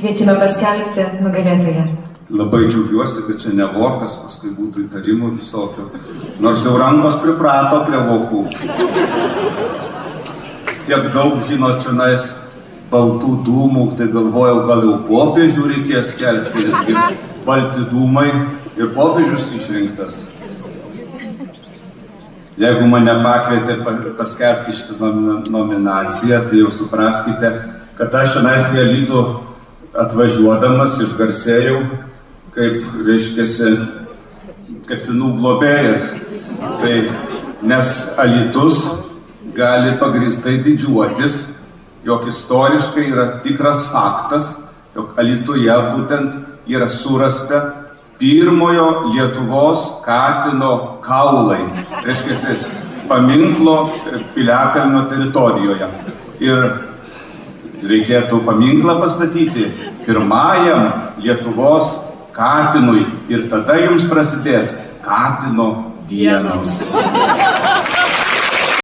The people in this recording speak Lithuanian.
Kviečiame paskelbti nugalėtoją. Labai džiaugiuosi, kad čia ne vokas, paskui būtų įtarimų visokio. Nors jau rankos priprato prie vokų. Tiek daug, žinot, čionais baltų dūmų, tai galvojau, gal jau popiežių reikės skelbti, nes balti dūmai ir popiežius išrinktas. Jeigu mane pakvietė paskelbti šitą nominaciją, tai jau supraskite, kad aš šiandien į Alytų atvažiuodamas išgarsėjau kaip, reiškiasi, katinų globėjas. Tai, nes Alytus gali pagrįstai didžiuotis, jog istoriškai yra tikras faktas, jog Alytuje būtent yra surasta pirmojo Lietuvos katino kaulai, reiškia, paminklo Piliakalnio teritorijoje. Ir reikėtų paminklą pastatyti pirmajam Lietuvos katinui ir tada jums prasidės katino dienos.